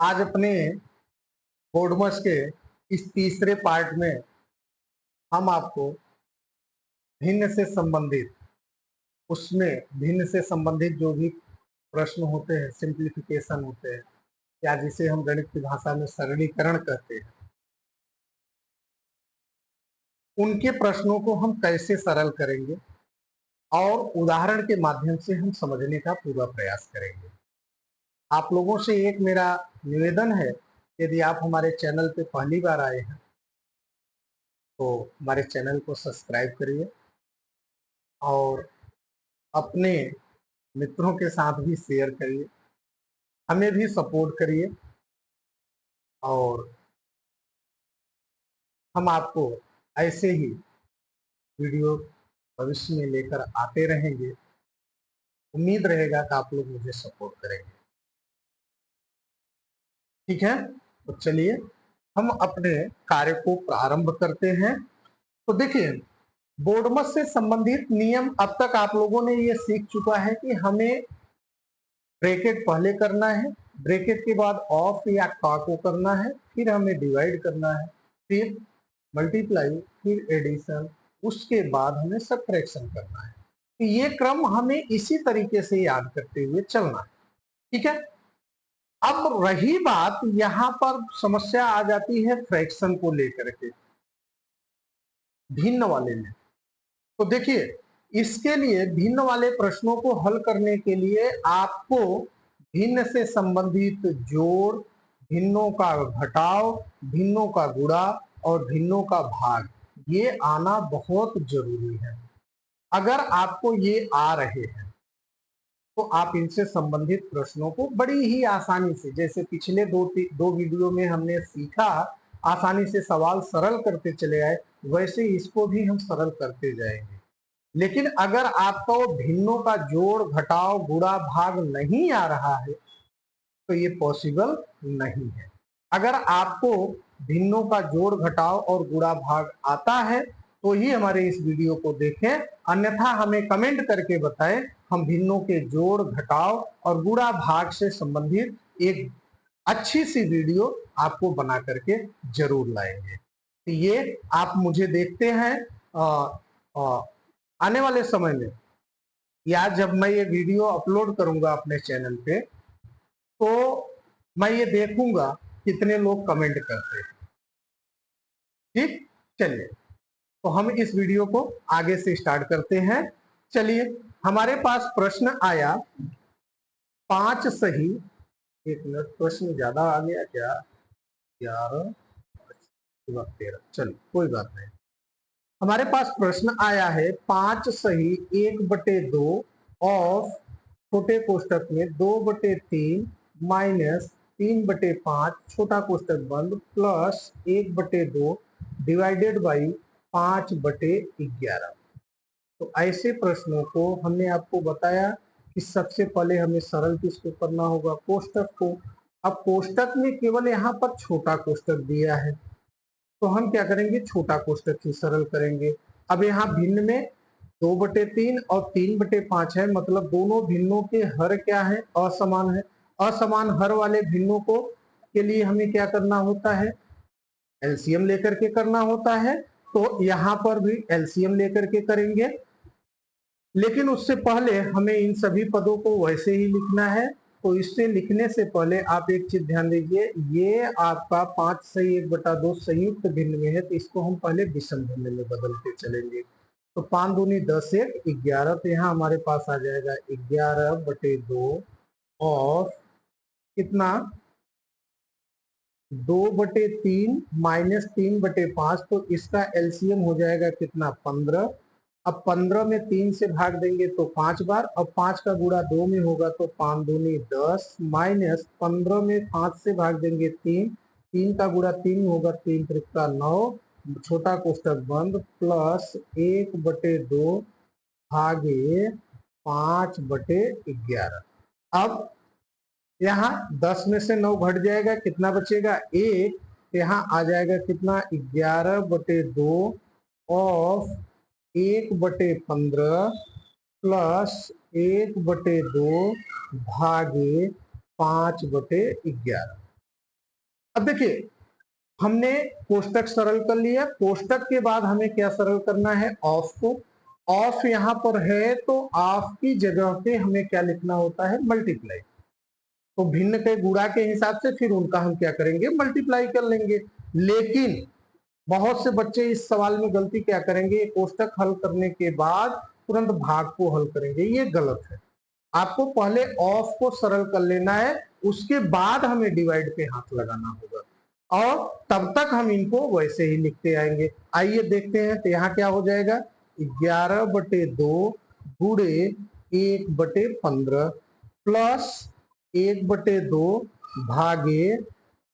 आज अपने बोर्डमस के इस तीसरे पार्ट में हम आपको भिन्न से संबंधित उसमें भिन्न से संबंधित जो भी प्रश्न होते हैं, सिंप्लीफिकेशन होते हैं या जिसे हम गणित की भाषा में सरलीकरण कहते हैं, उनके प्रश्नों को हम कैसे सरल करेंगे और उदाहरण के माध्यम से हम समझने का पूरा प्रयास करेंगे। आप लोगों से एक मेरा निवेदन है, यदि आप हमारे चैनल पे पहली बार आए हैं तो हमारे चैनल को सब्सक्राइब करिए और अपने मित्रों के साथ भी शेयर करिए, हमें भी सपोर्ट करिए और हम आपको ऐसे ही वीडियो भविष्य में लेकर आते रहेंगे। उम्मीद रहेगा कि आप लोग मुझे सपोर्ट करेंगे। ठीक है, तो चलिए हम अपने कार्य को प्रारंभ करते हैं। तो देखिए, बोर्डमस से संबंधित नियम अब तक आप लोगों ने ये सीख चुका है कि हमें ब्रैकेट पहले करना है, ब्रैकेट के बाद ऑफ या का को करना है, फिर हमें डिवाइड करना है, फिर मल्टीप्लाई, फिर एडिशन, उसके बाद हमें सबट्रैक्शन करना है। तो ये क्रम हमें इसी तरीके से याद करते हुए चलना है। ठीक है, अब रही बात यहाँ पर समस्या आ जाती है फ्रैक्शन को लेकर के, भिन्न वाले में। तो देखिए, इसके लिए भिन्न वाले प्रश्नों को हल करने के लिए आपको भिन्न से संबंधित जोड़, भिन्नों का घटाव, भिन्नों का गुणा और भिन्नों का भाग ये आना बहुत जरूरी है। अगर आपको ये आ रहे हैं तो आप इनसे संबंधित प्रश्नों को बड़ी ही आसानी से, जैसे पिछले दो वीडियो में हमने सीखा, आसानी से सवाल सरल करते चले आए, वैसे इसको भी हम सरल करते जाएंगे। लेकिन अगर आपका वो भिन्नों का जोड़, घटाव, गुणा, भाग नहीं आ रहा है तो ये पॉसिबल नहीं है। अगर आपको भिन्नों का जोड़, घटाव और गुणा, भाग आता है तो ही हमारे इस वीडियो को देखें, अन्यथा हमें कमेंट करके बताएं। हम भिन्नों के जोड़, घटाव और गुणा, भाग से संबंधित एक अच्छी सी वीडियो आपको बना करके जरूर लाएंगे। तो ये आप मुझे देखते हैं आने वाले समय में, या जब मैं ये वीडियो अपलोड करूंगा अपने चैनल पे तो मैं ये देखूंगा कितने लोग कमेंट करते हैं। ठीक, चलिए तो हम इस वीडियो को आगे से स्टार्ट करते हैं। चलिए, हमारे पास प्रश्न आया 5 सही, एक मिनट, प्रश्न ज्यादा आ गया क्या, 11 13, चलिए कोई बात नहीं। हमारे पास प्रश्न आया है 5 सही 1/2 और छोटे कोष्टक में 2/3 माइनस 3/5 छोटा कोष्टक बंद प्लस 1/2 डिवाइडेड बाई 5/11। तो ऐसे प्रश्नों को हमने आपको बताया कि सबसे पहले हमें सरल किसको करना होगा, कोष्टक को। अब कोष्टक में केवल यहाँ पर छोटा कोष्टक दिया है तो हम क्या करेंगे, छोटा कोष्टक ही सरल करेंगे। अब यहाँ भिन्न में 2/3 और 3/5 है, मतलब दोनों भिन्नों के हर क्या है, असमान है। असमान हर वाले भिन्नों को के लिए हमें क्या करना होता है, एलसीएम लेकर के करना होता है। तो यहाँ पर भी एलसीएम लेकर के करेंगे, लेकिन उससे पहले हमें इन सभी पदों को वैसे ही लिखना है। तो इससे लिखने से पहले आप एक चीज ध्यान दीजिए, ये आपका 5 सही 1/2 संयुक्त भिन्न में है, तो इसको हम पहले विषम भिन्न में बदलते चलेंगे। तो 5 दूनी 10 1 11, तो यहाँ हमारे पास आ जाएगा 11/2 और कितना 2/3 माइनस 3/5, तो इसका एलसीएम हो जाएगा कितना 15। अब 15 में 3 से भाग देंगे तो 5 बार, अब 5 का गुणा 2 में होगा तो 5 दूनी 10 माइनस 15 में 5 से भाग देंगे 3, 3 का गुणा 3 में होगा 3 त्रिका 9 छोटा कोष्टक बंद प्लस 1/2 भागे 5/11। अब यहाँ 10 में से 9 घट जाएगा, कितना बचेगा 1, यहाँ आ जाएगा कितना 11/2 और 1/15 प्लस 1/2 भागे 5/11। अब देखिए, हमने कोष्टक सरल कर लिया, कोष्टक के बाद हमें क्या सरल करना है, ऑफ को। ऑफ यहां पर है तो ऑफ की जगह पे हमें क्या लिखना होता है, मल्टीप्लाई। तो भिन्न के गुणा के हिसाब से फिर उनका हम क्या करेंगे, मल्टीप्लाई कर लेंगे। लेकिन बहुत से बच्चे इस सवाल में गलती क्या करेंगे, कोष्टक हल करने के बाद तुरंत भाग को हल करेंगे, ये गलत है। आपको पहले ऑफ को सरल कर लेना है, उसके बाद हमें डिवाइड पे हाथ लगाना होगा, और तब तक हम इनको वैसे ही लिखते आएंगे। आइए देखते हैं, तो यहाँ क्या हो जाएगा, 11/2 गुणे 1/15 प्लस 1/2 भागे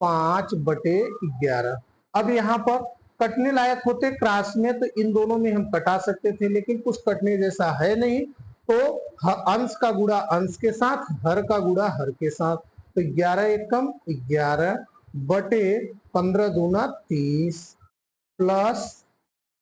5/11। अब यहाँ पर कटने लायक होते क्रॉस में तो इन दोनों में हम कटा सकते थे, लेकिन कुछ कटने जैसा है नहीं, तो अंश का गुणा अंश के साथ, हर का गुणा हर के साथ। तो 11 एकम 11/15 दूना 30 प्लस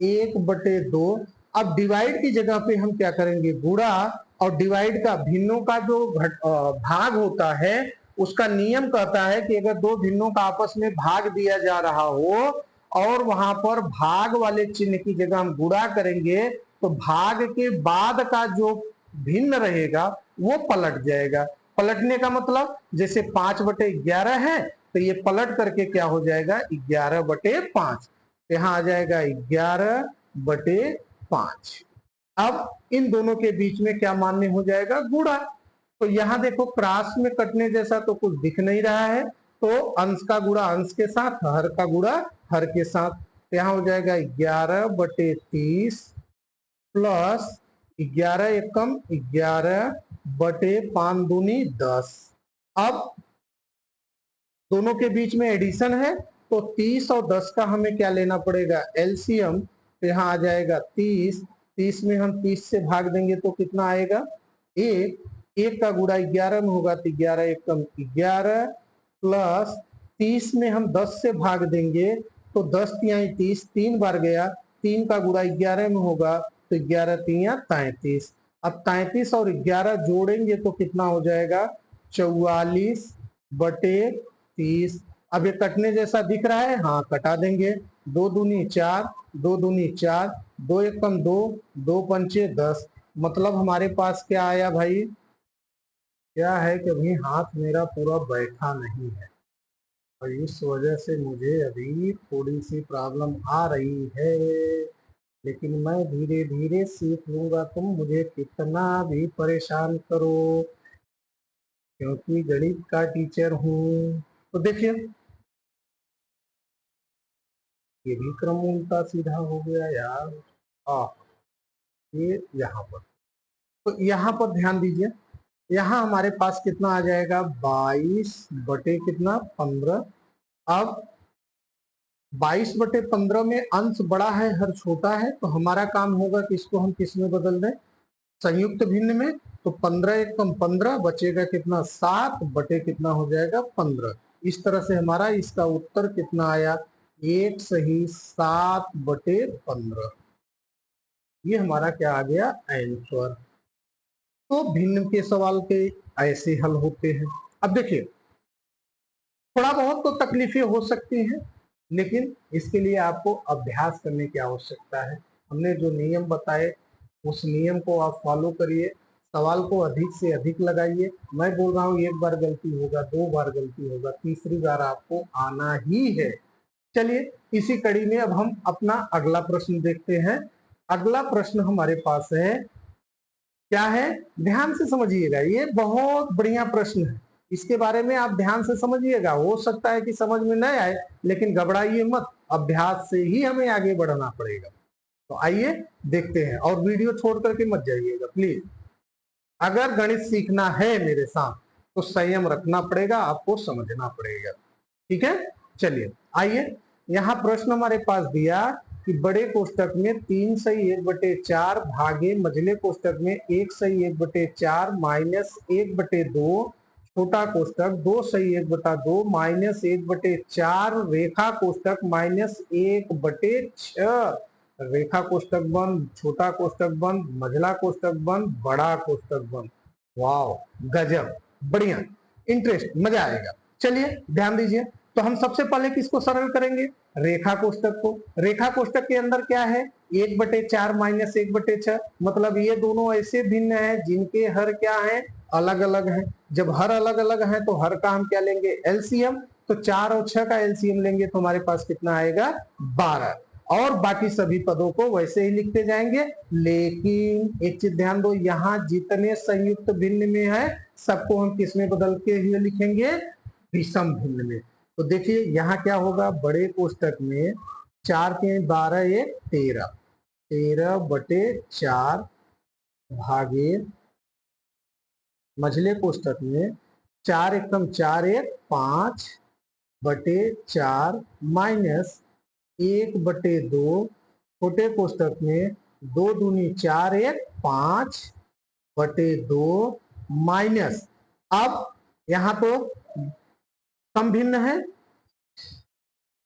1/2। अब डिवाइड की जगह पे हम क्या करेंगे, गुणा, और डिवाइड का भिन्नों का जो भाग होता है, उसका नियम कहता है कि अगर दो भिन्नों का आपस में भाग दिया जा रहा हो और वहां पर भाग वाले चिन्ह की जगह हम गुणा करेंगे, तो भाग के बाद का जो भिन्न रहेगा वो पलट जाएगा। पलटने का मतलब, जैसे 5/11 है तो ये पलट करके क्या हो जाएगा, 11/5। यहाँ आ जाएगा 11/5। अब इन दोनों के बीच में क्या मान्य हो जाएगा, गुणा। तो यहाँ देखो, क्रॉस में कटने जैसा तो कुछ दिख नहीं रहा है, तो अंश का गुणा अंश के साथ, हर का गुणा हर के साथ। तो यहाँ हो जाएगा 11/30 प्लस 11 एकम 11/5 दूनी 10। अब दोनों के बीच में एडिशन है, तो 30 और 10 का हमें क्या लेना पड़ेगा, एलसीएम। तो यहाँ आ जाएगा 30। 30 में हम 30 से भाग देंगे तो कितना आएगा, एक। एक का गुणा 11 में होगा तो 11 एकम 11 प्लस 30 में हम 10 से भाग देंगे तो 10 तिहाई 30, 3 बार गया, 3 का गुणा 11 में होगा तो 11 तिया 33। अब 33 और 11 जोड़ेंगे तो कितना हो जाएगा, 44/30। अब ये कटने जैसा दिख रहा है, हाँ कटा देंगे। 2 दूनी 4, 2 दूनी 4, 2 एकम 2, 2 पंचे 10। मतलब हमारे पास क्या आया भाई, क्या है कि अभी हाथ मेरा पूरा बैठा नहीं है, और इस वजह से मुझे अभी थोड़ी सी प्रॉब्लम आ रही है, लेकिन मैं धीरे धीरे सीख लूंगा। तुम मुझे कितना भी परेशान करो, क्योंकि गणित का टीचर हूँ। तो देखिए, ये भी क्रम उल्टा सीधा हो गया यार। हाँ, ये यहाँ पर, तो यहाँ पर ध्यान दीजिए, यहाँ हमारे पास कितना आ जाएगा, 22/15। अब 22/15 में अंश बड़ा है, हर छोटा है, तो हमारा काम होगा कि इसको हम किस में बदल दें, संयुक्त भिन्न में। तो 15 एकम 15 बचेगा कितना, 7 कितना हो जाएगा, 15। इस तरह से हमारा इसका उत्तर कितना आया, एक सही 7/15। ये हमारा क्या आ गया, आंसर। तो भिन्न के सवाल के ऐसे हल होते हैं। अब देखिए, थोड़ा बहुत तो तकलीफें हो सकती हैं, लेकिन इसके लिए आपको अभ्यास करने की आवश्यकता है। हमने जो नियम बताए उस नियम को आप फॉलो करिए, सवाल को अधिक से अधिक लगाइए। मैं बोल रहा हूँ, एक बार गलती होगा, 2 बार गलती होगा, तीसरी बार आपको आना ही है। चलिए, इसी कड़ी में अब हम अपना अगला प्रश्न देखते हैं। अगला प्रश्न हमारे पास है, क्या है, ध्यान से समझिएगा, ये बहुत बढ़िया प्रश्न है। इसके बारे में आप ध्यान से समझिएगा, हो सकता है कि समझ में न आए, लेकिन घबराइए मत, अभ्यास से ही हमें आगे बढ़ना पड़ेगा। तो आइए देखते हैं, और वीडियो छोड़ करके मत जाइएगा प्लीज। अगर गणित सीखना है मेरे साथ तो संयम रखना पड़ेगा, आपको समझना पड़ेगा, ठीक है। चलिए आइए, यहाँ प्रश्न हमारे पास दिया कि बड़े कोष्टक में 3/1/4 भागे मझले कोष्टक में 1/1/4 माइनस 1/2, छोटा कोष्टक 2/1/2 माइनस 1/4, रेखा कोष्टक माइनस 1/6। रेखा कोष्टक बंद, छोटा कोष्टक बंद, मझला कोष्टक बंद, बड़ा कोष्टक बंद। वाह, गजब, बढ़िया, इंटरेस्ट, मजा आएगा। चलिए ध्यान दीजिए, तो हम सबसे पहले किसको सरल करेंगे, रेखा कोष्टक को। रेखा कोष्टक के अंदर क्या है, 1/4 माइनस 1/6, मतलब ये दोनों ऐसे भिन्न है जिनके हर क्या है, अलग अलग है। जब हर अलग अलग है तो हर का हम क्या लेंगे, एलसीएम। तो 4 और 6 का एलसीएम लेंगे तो हमारे पास कितना आएगा, 12। और बाकी सभी पदों को वैसे ही लिखते जाएंगे। लेकिन एक चीज ध्यान दो, यहाँ जितने संयुक्त भिन्न में है सबको हम किस में बदल के ही लिखेंगे, विषम भिन्न में। तो देखिए यहाँ क्या होगा, बड़े कोष्टक में 4 के 12 1 13, 13/4 भागे मझले कोष्टक में 4 एकम 4 1 5/4 माइनस 1/2 छोटे कोष्टक में 2 दूनी 4 1 5/2 माइनस, अब यहाँ तो सम भिन्न है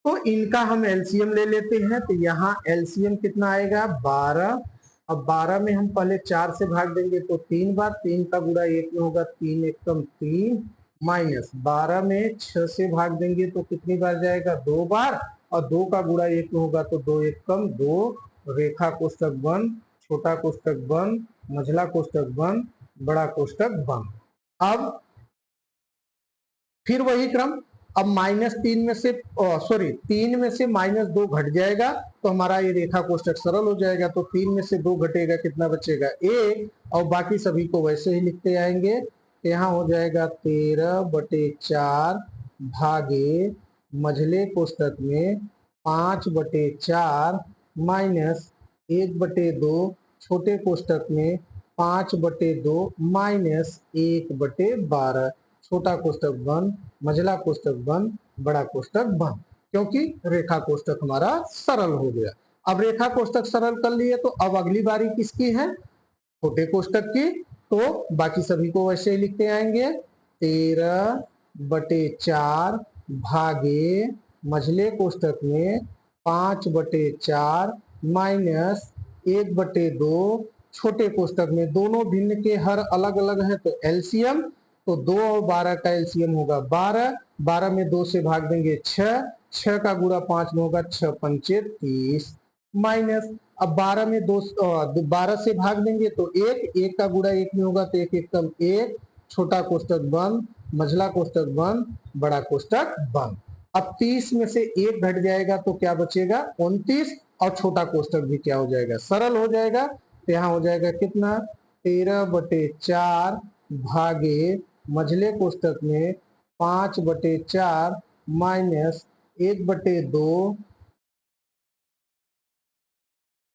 तो इनका हम एलसीएम ले लेते हैं। तो यहाँ एलसीएम कितना आएगा, 12। अब 12 में हम पहले 4 से भाग देंगे तो 3 बार, 3 का गुणा 1 में होगा 3 एकम 3 माइनस 12 में 6 से भाग देंगे तो कितनी बार जाएगा, 2 बार, और 2 का गुणा 1 में होगा तो 2 एकम 2। रेखा कोष्टक बंद, छोटा कोष्टक बंद, मझला कोष्टक बंद, बड़ा कोष्टक बंद। अब फिर वही क्रम, अब -3 में से सॉरी 3 में से -2 घट जाएगा तो हमारा ये रेखा कोष्टक सरल हो जाएगा। तो 3 में से 2 घटेगा, कितना बचेगा, 1, और बाकी सभी को वैसे ही लिखते आएंगे। तो यहाँ हो जाएगा 13/4 भागे मझले कोष्टक में 5/4 माइनस 1/2 छोटे कोष्टक में 5/2 माइनस 1/12, छोटा कोष्टक बंद, मझला कोष्टक बंद, बड़ा कोष्टक बंद, क्योंकि रेखा कोष्टक हमारा सरल हो गया। अब रेखा कोष्टक सरल कर लिए तो अब अगली बारी किसकी है, छोटे कोष्टक की। तो बाकी सभी को वैसे ही लिखते आएंगे, 13/4 भागे मझले कोष्टक में 5/4 माइनस 1/2 छोटे कोष्टक में, दोनों भिन्न के हर अलग अलग है तो एलसीएम। तो 2 और 12 का एलसीएम होगा 12, 12 में 2 से भाग देंगे 6, 6 का गुणा 5 में होगा 6 पंचे 30 माइनस, अब 12 में 12 से भाग देंगे तो 1, 1 का गुणा 1 में होगा तो 1 एकम 1, छोटा कोष्टक बंद, मझला कोष्टक बंद, बड़ा कोष्टक बंद। अब 30 में से 1 घट जाएगा तो क्या बचेगा, 29, और छोटा कोष्टक भी क्या हो जाएगा, सरल हो जाएगा। तो यहाँ हो जाएगा कितना, 13/4 भागे मझले कोष्टक में 5/4 माइनस 1/2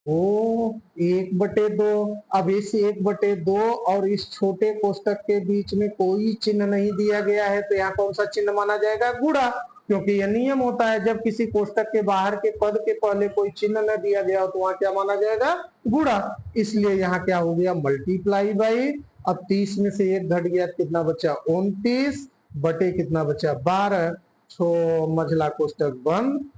ओ 1/2। अब इस 1/2 और इस छोटे कोष्टक के बीच में कोई चिन्ह नहीं दिया गया है तो यहाँ कौन सा चिन्ह माना जाएगा, गुणा, क्योंकि यह नियम होता है जब किसी कोष्टक के बाहर के पद के पहले कोई चिन्ह न दिया गया हो तो वहां क्या माना जाएगा, गुणा। इसलिए यहाँ क्या हो गया, मल्टीप्लाई बाई। अब 30 में से 1 घट गया, कितना बचा, 29 बटे कितना बचा, 12, मझला कोष्टक बंद।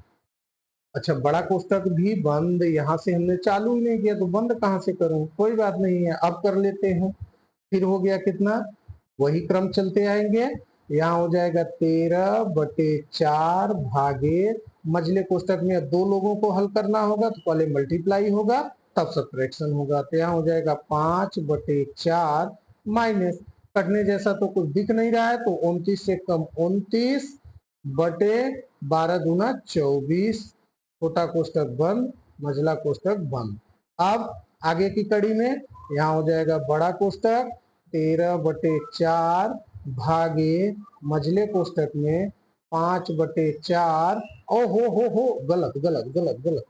अच्छा, बड़ा कोष्टक भी बंद, यहाँ से हमने चालू ही नहीं किया तो बंद कहाँ से करूं, कोई बात नहीं है, अब कर लेते हैं। फिर हो गया कितना, वही क्रम चलते आएंगे। यहाँ हो जाएगा 13/4 भागे मझले कोष्टक में 2 लोगों को हल करना होगा तो पहले मल्टीप्लाई होगा तब सब्ट्रैक्शन होगा। तो यहाँ हो जाएगा 5/4 माइनस, कटने जैसा तो कुछ दिख नहीं रहा है तो 29 से कम 29 बटे 12 दूना 24, छोटा कोष्टक बंद, मझला कोष्टक बंद। अब आगे की कड़ी में यहाँ हो जाएगा बड़ा कोष्टक 13/4 भागे मझले कोष्टक में 5/4, ओ हो गलत गलत गलत गलत,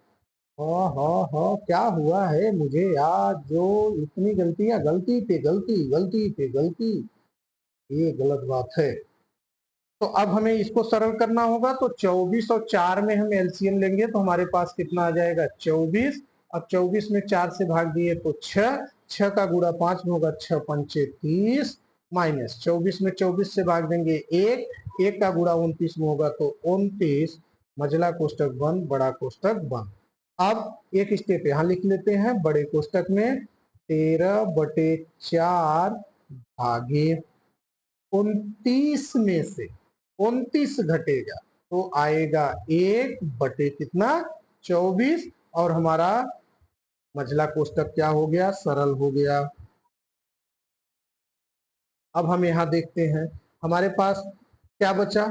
हाँ क्या हुआ है मुझे यार, जो इतनी गलतियां, गलती पे गलती, गलती पे गलती, ये गलत बात है। तो अब हमें इसको सरल करना होगा तो 24 और 4 में हम एलसीएम लेंगे तो हमारे पास कितना आ जाएगा, 24। अब 24 में 4 से भाग दिए तो 6, 6 का गुणा 5 में होगा 6 पंचे 30 माइनस 24 में 24 से भाग देंगे 1, 1 का गुणा 29 में होगा तो 29, मझला कोष्टक बंद, बड़ा कोष्टक बंद। अब एक स्टेप यहाँ लिख लेते हैं, बड़े कोष्टक में 13/4 भागे 29 में से 29 घटेगा तो आएगा 1 बटे कितना 24 और हमारा मझला कोष्टक क्या हो गया सरल हो गया। अब हम यहाँ देखते हैं हमारे पास क्या बचा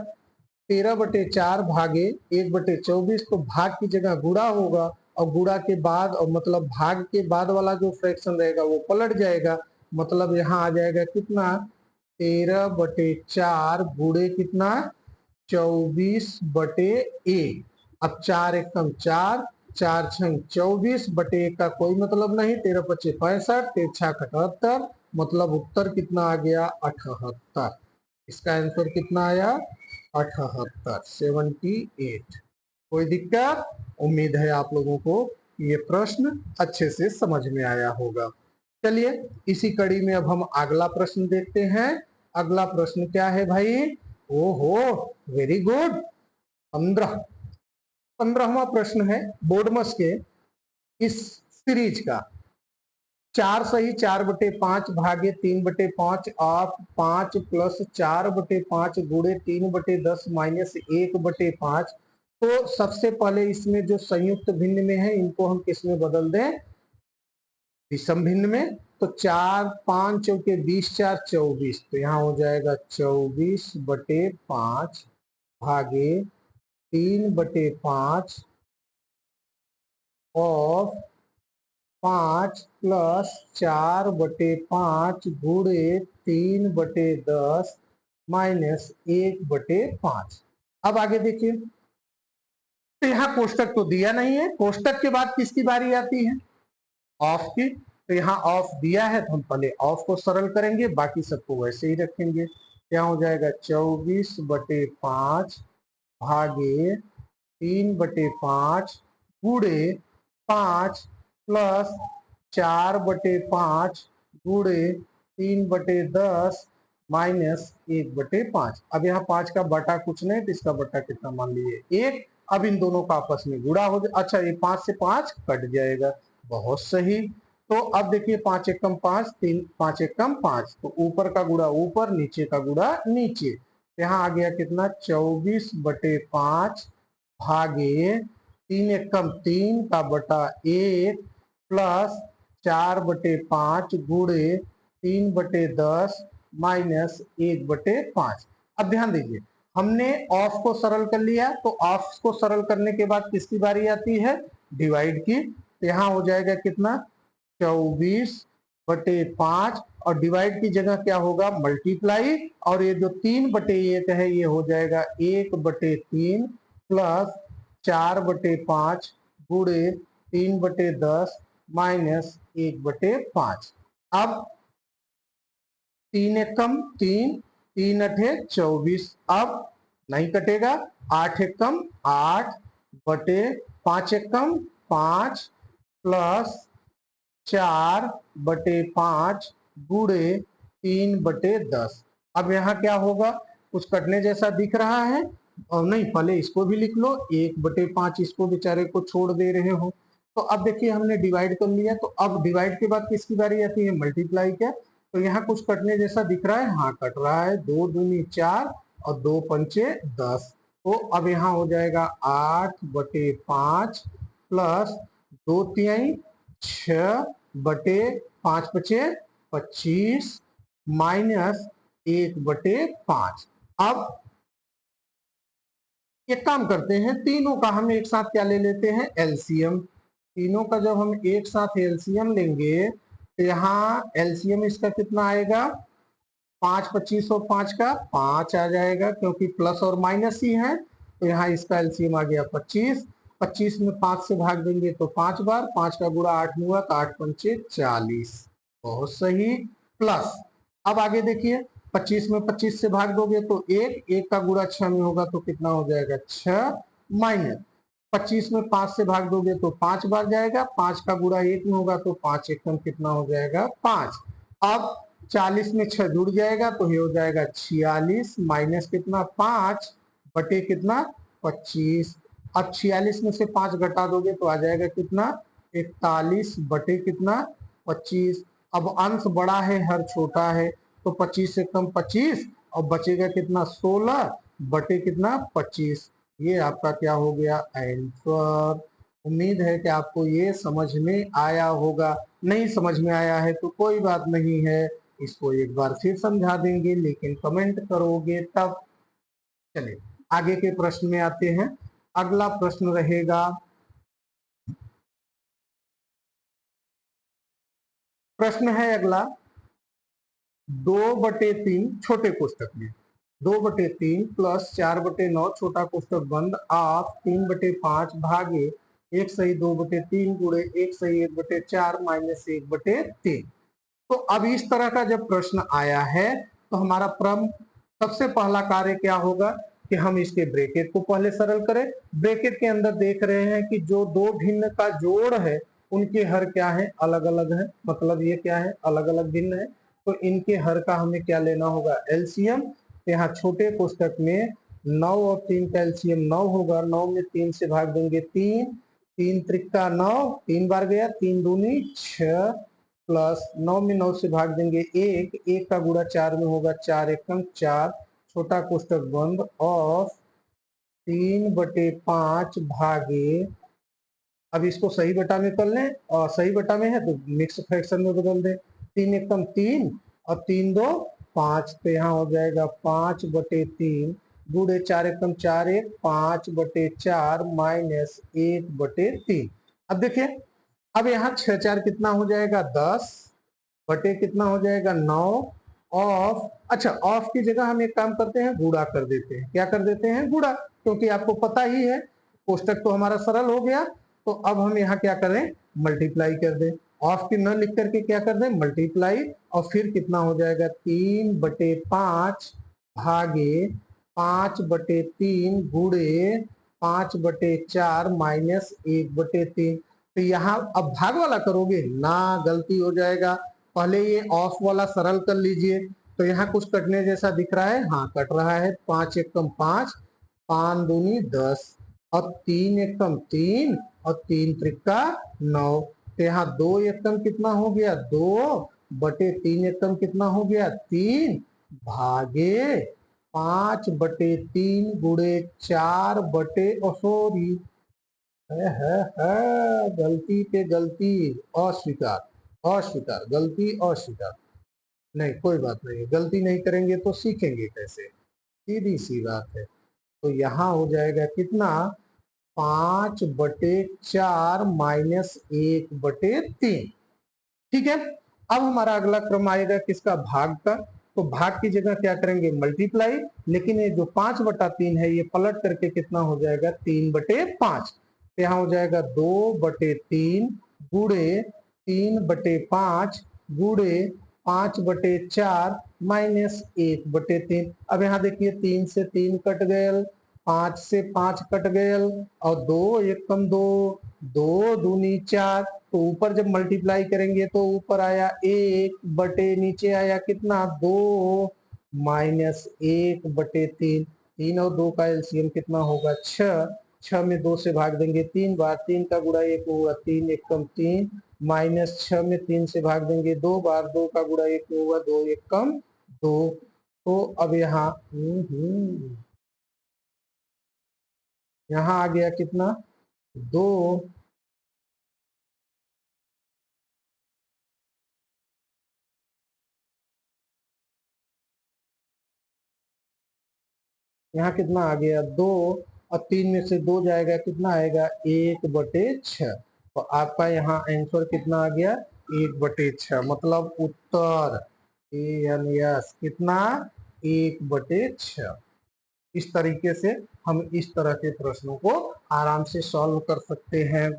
13/4 भागे 1/24 तो भाग की जगह गुणा होगा और गुणा के बाद और मतलब भाग के बाद वाला जो फ्रैक्शन रहेगा वो पलट जाएगा मतलब यहाँ आ जाएगा कितना 13/4 गुणे कितना 24/1। अब 4 एकम 4 4 छंग 24/1 का कोई मतलब नहीं 13×5 = 65 13×6 = 78 मतलब उत्तर कितना आ गया 78। इसका आंसर कितना आया 78 78। कोई दिक्कत? उम्मीद है आप लोगों को ये प्रश्न अच्छे से समझ में आया होगा। चलिए इसी कड़ी में अब हम अगला प्रश्न देखते हैं। अगला प्रश्न क्या है भाई? ओहो वेरी गुड। 15वां प्रश्न है बोर्डमस के इस सीरीज का 4 सही 4/5 भागे 3/5 ऑफ 5 प्लस 4/5 गुणे 3/10 माइनस 1/5। तो सबसे पहले इसमें जो संयुक्त भिन्न में है इनको हम किस में बदल दें विषम भिन्न में। तो 4 5 चौके 20 4 24 तो यहाँ हो जाएगा 24/5 भागे 3/5 और 5 प्लस 4/5 गुणे 3/10 माइनस 1/5। अब आगे देखिए तो यहाँ कोष्टक तो दिया नहीं है, कोष्टक के बाद किसकी बारी आती है ऑफ की। तो यहाँ ऑफ दिया है तो हम पहले ऑफ को सरल करेंगे बाकी सबको वैसे ही रखेंगे। क्या हो जाएगा 24/5 भागे 3/5 गुणे 5 प्लस 4/5 गुणे 3/10 माइनस 1/5। अब यहाँ 5 का बटा कुछ नहीं तो इसका बटा कितना मान लीजिए 1। अब इन दोनों का आपस में गुणा हो जाए। अच्छा ये 5 से 5 कट जाएगा। बहुत सही। तो अब देखिए 5 एकम 5 3 5 एकम 5 तो ऊपर का गुणा ऊपर नीचे का गुणा नीचे। यहाँ आ गया कितना 24/5 भागे 3 एकम 3 का बटा 1 प्लस 4/5 गुणे 3/10 माइनस 1/5। अब ध्यान दीजिए हमने ऑफ को सरल कर लिया तो ऑफ को सरल करने के बाद किसकी बारी आती है डिवाइड की। तो यहाँ हो जाएगा कितना 24/5 और डिवाइड की जगह क्या होगा मल्टीप्लाई और ये जो 3/1 है ये हो जाएगा 1/3 प्लस 4/5 गुणे 3/10 माइनस 1/5। अब 3 एकम 3 3 अठे 24 अब नहीं कटेगा 8 एकम 8 बटे 5 एकम 5 प्लस 4/5 गुणे 3/10। अब यहाँ क्या होगा कुछ कटने जैसा दिख रहा है और नहीं पहले इसको भी लिख लो 1/5 इसको बेचारे को छोड़ दे रहे हो। तो अब देखिए हमने डिवाइड कर लिया तो अब डिवाइड के बाद किसकी बारी आती है मल्टीप्लाई क्या। तो यहाँ कुछ कटने जैसा दिख रहा है हाँ कट रहा है 2 दूनी 4 और 2 पंचे 10। तो अब यहाँ हो जाएगा 8/5 प्लस 2 तिहाई 6/5 बचे 25 माइनस 1/5। अब एक काम करते हैं तीनों का हम एक साथ क्या ले लेते हैं एलसीएम। तीनों का जब हम एक साथ एलसीएम लेंगे तो यहाँ एलसीएम इसका कितना आएगा 5 25 और 5 का 5 आ जाएगा क्योंकि प्लस और माइनस ही है। तो यहाँ इसका एलसीएम आ गया 25। 25 में 5 से भाग देंगे तो 5 बार 5 का गुणा 8 में हुआ तो 8 पंचे 40। बहुत सही। प्लस अब आगे देखिए 25 में 25 से भाग दोगे तो 1 1 का गुणा 6 में होगा तो कितना हो जाएगा 6 माइनस 25 में 5 से भाग दोगे तो 5 बार जाएगा 5 का गुणा 1 में होगा तो 5 एकम कितना हो जाएगा 5। अब 40 में 6 जुड़ जाएगा तो ये हो जाएगा 46 माइनस कितना 5 बटे कितना 25। अब 46 में से 5 घटा दोगे तो आ जाएगा कितना 41 बटे कितना 25। अब अंश बड़ा है हर छोटा है तो 25 से कम 25 और बचेगा कितना 16 बटे कितना 25। ये आपका क्या हो गया आंसर। उम्मीद है कि आपको ये समझ में आया होगा। नहीं समझ में आया है तो कोई बात नहीं है, इसको एक बार फिर समझा देंगे, लेकिन कमेंट करोगे तब। चलिए आगे के प्रश्न में आते हैं। अगला प्रश्न रहेगा, प्रश्न है अगला 2/3 छोटे कोष्टक में 2/3 प्लस 4/9 छोटा कोष्टक बंद ऑफ 3/5 भागे 1/2/3 गुणे 1/1/4 माइनस 1/3। तो अब इस तरह का जब प्रश्न आया है तो हमारा सबसे पहला कार्य क्या होगा कि हम इसके ब्रैकेट को पहले सरल करें। ब्रैकेट के अंदर देख रहे हैं कि जो दो भिन्न का जोड़ है उनके हर क्या है, अलग अलग है, मतलब ये क्या है, अलग अलग भिन्न है। तो इनके हर का हमें क्या लेना होगा, एलसीएम। तो यहाँ छोटे कोष्टक में 9 और 3 का एलसीएम 9 होगा। 9 में 3 से भाग देंगे 3, 3 त्रिका 9, 3 बार गया, 3 दूनी 6, प्लस 9 में 9 से भाग देंगे 1, 1 का गुणा 4 में होगा 4 एकम 4, छोटा कोष्टक बंद और 3/5 भागे, अब इसको सही बटा में कर लें और सही बटा में है तो मिक्स फ्रैक्शन में बदल दें। 3 एकम 3 और 3 2 5, तो यहाँ हो जाएगा 5/3 गुणे 4 एकम 4 1 5/4 माइनस 1/3। अब देखिए, अब यहाँ 6 4 कितना हो जाएगा 10 बटे कितना हो जाएगा 9 ऑफ, अच्छा ऑफ की जगह हम एक काम करते हैं, गुणा कर देते हैं। क्या कर देते हैं, गुणा, क्योंकि आपको पता ही है कोष्टक तो हमारा सरल हो गया। तो अब हम यहाँ क्या करें, मल्टीप्लाई कर दें। ऑफ की न लिख करके क्या कर दें, मल्टीप्लाई, और फिर कितना हो जाएगा 3/5 भागे 5/3 गुणे 5/4 माइनस 1/3। तो यहाँ अब भाग वाला करोगे ना, गलती हो जाएगा। पहले ये ऑफ वाला सरल कर लीजिए। तो यहाँ कुछ कटने जैसा दिख रहा है, हाँ कट रहा है। 5 एकम 5, 5 दूनी 10 और 3 एकम 3 और 3 त्रिका 9। तो यहाँ 2 एकम कितना हो गया 2/3 एकम कितना हो गया 3 भागे 5/3 गुणे 4 बटे सॉरी है गलती पे गलती, अस्वीकार अस्वीकार, गलती अस्वीकार। नहीं कोई बात नहीं, गलती नहीं करेंगे तो सीखेंगे कैसे, सीधी सी बात है। तो यहाँ हो जाएगा कितना 5/4 माइनस 1/3। ठीक है, अब हमारा अगला क्रम आएगा किसका, भाग का। तो भाग की जगह क्या करेंगे, मल्टीप्लाई, लेकिन ये जो 5/3 है ये पलट करके कितना हो जाएगा 3/5। तो यहाँ हो जाएगा 2/3 गुणे 3/5 गुणे 5/4 माइनस 1/3। अब यहाँ देखिए 3 से 3 कट गए, 5 से 5 कट गए और 2 एकम 2, 2 दूनी 4। तो ऊपर जब मल्टीप्लाई करेंगे तो ऊपर आया 1 बटे नीचे आया कितना 2 माइनस 1/3। 3 और 2 का एलसीएम कितना होगा 6, 6 में 2 से भाग देंगे 3 बार, 3 का गुणा 1 होगा 3 एकम 3 माइनस 6 में 3 से भाग देंगे 2 बार, 2 का गुणा 1 होगा 2 एकम 2। तो अब यहाँ यहाँ आ गया कितना 2, यहाँ कितना आ गया 2 और 3 में से 2 जाएगा कितना आएगा 1/6। तो आपका यहाँ आंसर कितना आ गया 1/6, मतलब उत्तर यस कितना 1/6। इस तरीके से हम इस तरह के प्रश्नों को आराम से सॉल्व कर सकते हैं।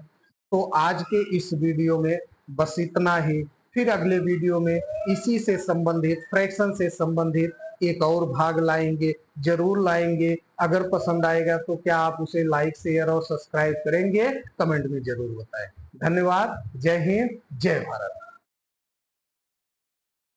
तो आज के इस वीडियो में बस इतना ही। फिर अगले वीडियो में इसी से संबंधित, फ्रैक्शन से संबंधित एक और भाग लाएंगे, जरूर लाएंगे। अगर पसंद आएगा तो क्या आप उसे लाइक शेयर और सब्सक्राइब करेंगे, कमेंट में जरूर बताएं। धन्यवाद। जय हिंद, जय भारत।